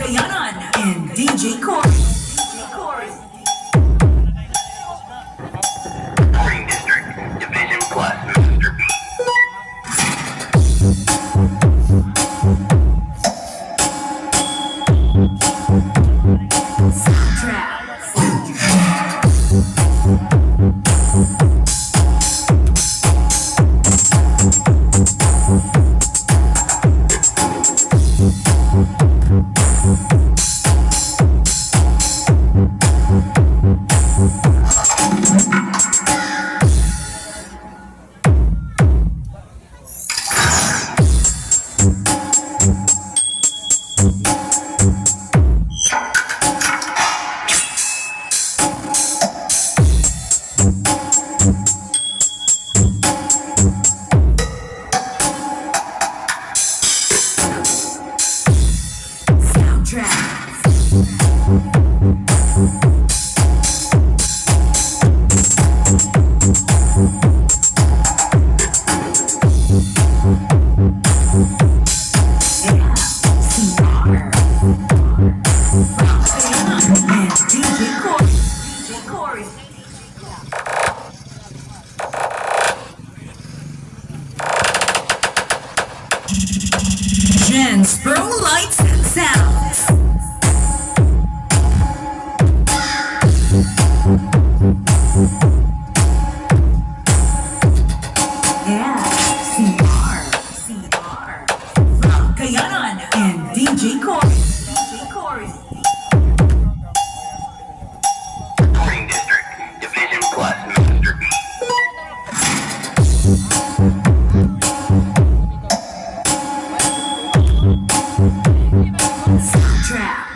and DJ Corey. Green District, Division Plus, Mr. B. Expo lights and sounds. Yeah, CR from Kayanan and DJ Corey. Green District, Division Plus, Mr. B. Soundtrack.